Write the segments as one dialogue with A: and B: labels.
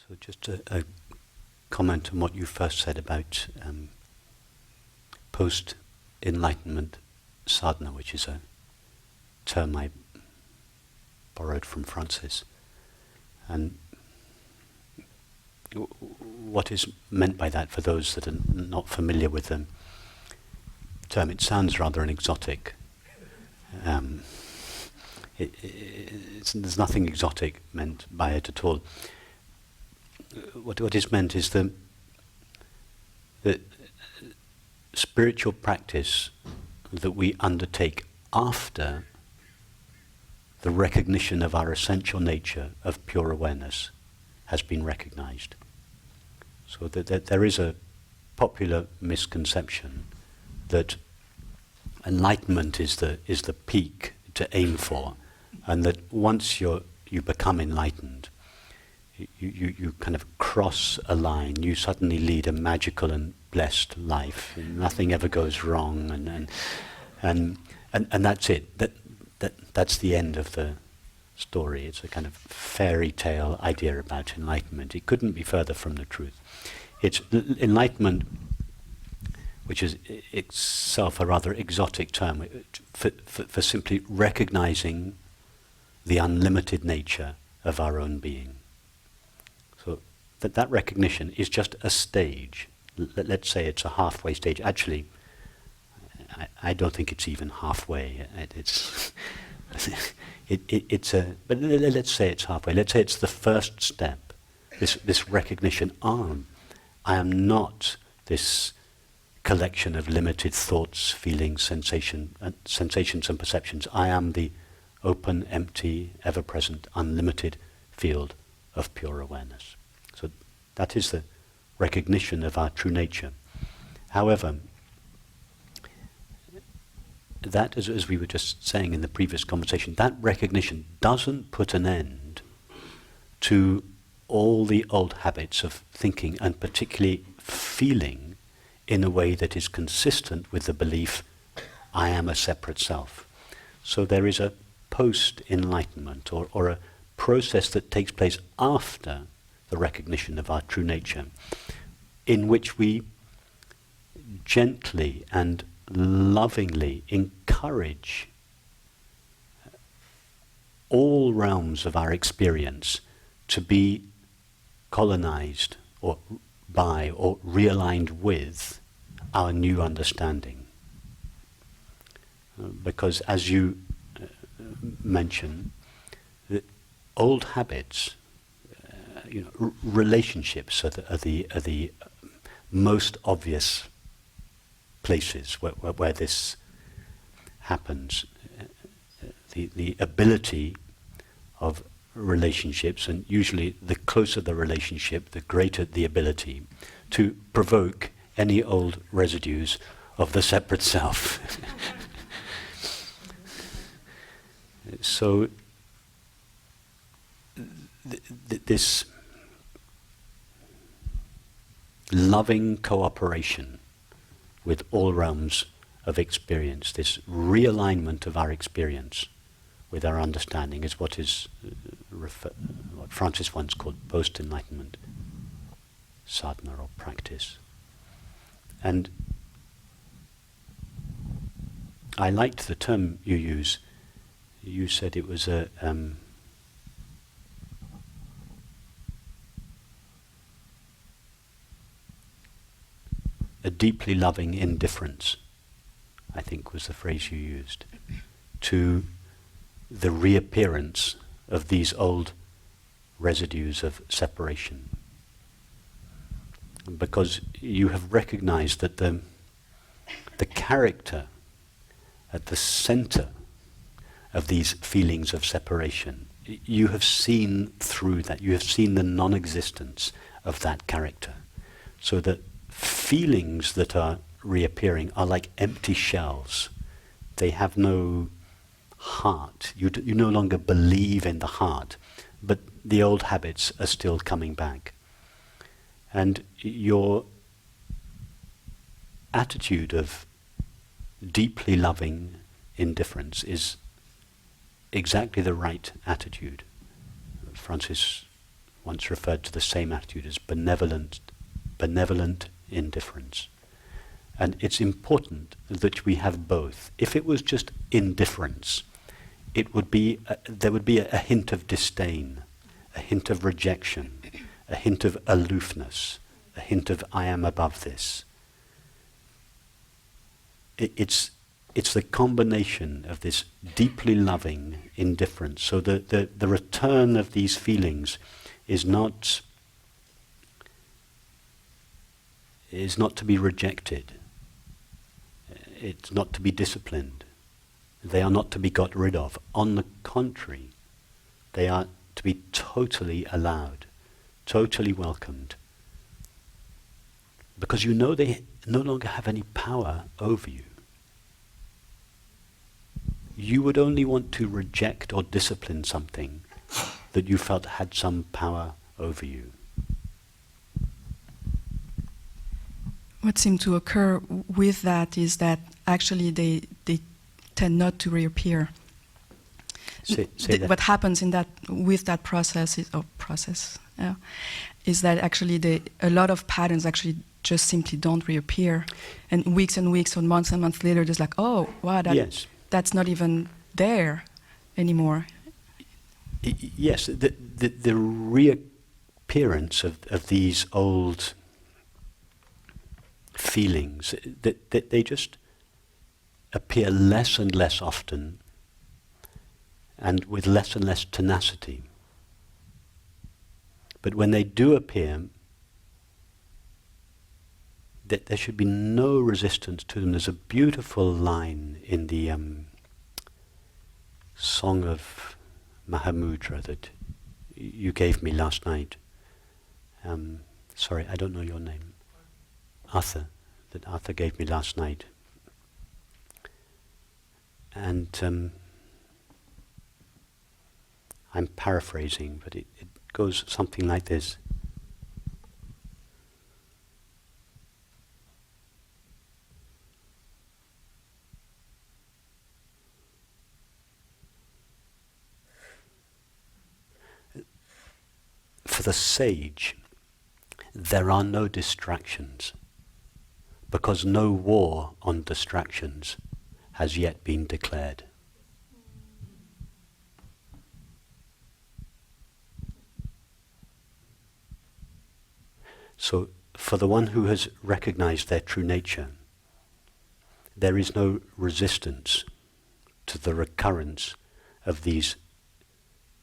A: So just a comment on what you first said about post-enlightenment sadhana, which is a term I borrowed from Francis. And what is meant by that for those that are not familiar with the term? It sounds rather an exotic. There's nothing exotic meant by it at all. What is meant is the spiritual practice that we undertake after the recognition of our essential nature of pure awareness has been recognized. So that there is a popular misconception that enlightenment is the peak to aim for, and that once you become enlightened, you kind of cross a line, you suddenly lead a magical and blessed life, and nothing ever goes wrong, and that's it. That's the end of the story. It's a kind of fairy tale idea about enlightenment. It couldn't be further from the truth. It's enlightenment, which is itself a rather exotic term, for simply recognizing the unlimited nature of our own being. So that recognition is just a stage. Let's say it's a halfway stage. Actually, I don't think it's even halfway. But let's say it's halfway. Let's say it's the first step. This recognition, I am not this collection of limited thoughts, feelings, sensations and perceptions. I am the open, empty, ever-present, unlimited field of pure awareness. So that is the recognition of our true nature. However, that, as we were just saying in the previous conversation, that recognition doesn't put an end to all the old habits of thinking, and particularly feeling, in a way that is consistent with the belief, I am a separate self. So there is a post-enlightenment, or a process that takes place after the recognition of our true nature, in which we gently and lovingly encourage all realms of our experience to be colonized or by or realigned with our new understanding. Because as you mentioned, the old habits, relationships are the most obvious places where this happens. The ability of relationships, and usually the closer the relationship, the greater the ability to provoke any old residues of the separate self. So this loving cooperation with all realms of experience, this realignment of our experience with our understanding, is what is what Francis once called post-enlightenment sadhana or practice. And I liked the term you use. You said it was a deeply loving indifference, I think was the phrase you used, to the reappearance of these old residues of separation. Because you have recognized that the character at the center of these feelings of separation, you have seen through that, you have seen the non-existence of that character. So that feelings that are reappearing are like empty shells. They have no heart. You no longer believe in the heart, but the old habits are still coming back. And your attitude of deeply loving indifference is exactly the right attitude. Francis once referred to the same attitude as benevolent indifference. And it's important that we have both. If it was just indifference, there would be a hint of disdain, a hint of rejection, a hint of aloofness, a hint of I am above this. It's the combination of this deeply loving indifference. So the return of these feelings is not to be rejected. It's not to be disciplined. They are not to be got rid of. On the contrary, they are to be totally allowed, totally welcomed. Because you know they no longer have any power over you. You would only want to reject or discipline something that you felt had some power over you.
B: What seemed to occur with that is that actually they tend not to reappear.
A: Say that.
B: What happens with that process is that actually a lot of patterns actually just simply don't reappear, and weeks or months and months later, there's like, oh wow, that's not even there anymore.
A: Yes, the reappearance of these old feelings, that they just appear less and less often and with less and less tenacity. But when they do appear, that there should be no resistance to them. There's a beautiful line in the Song of Mahamudra that you gave me last night. Sorry, I don't know your name. Arthur, that Arthur gave me last night. And I'm paraphrasing, but it goes something like this. For the sage, there are no distractions, because no war on distractions has yet been declared. So, for the one who has recognized their true nature, there is no resistance to the recurrence of these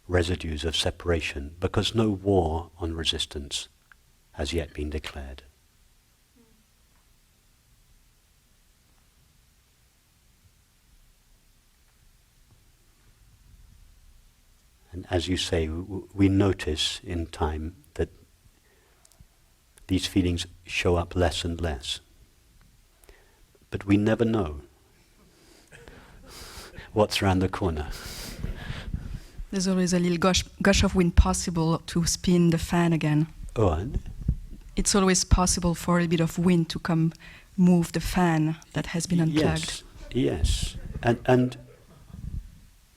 A: residues of separation, because no war on resistance has yet been declared. And as you say, we notice in time that these feelings show up less and less. But we never know what's around the corner.
B: There's always a little gush of wind possible to spin the fan again.
A: Oh, and?
B: It's always possible for a bit of wind to come move the fan that has been unplugged.
A: Yes. And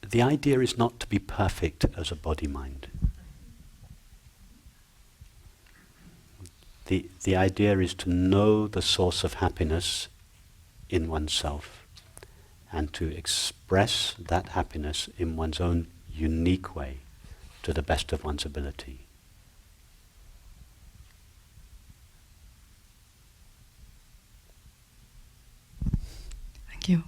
A: the idea is not to be perfect as a body-mind. The idea is to know the source of happiness in oneself and to express that happiness in one's own unique way to the best of one's ability.
B: Thank you.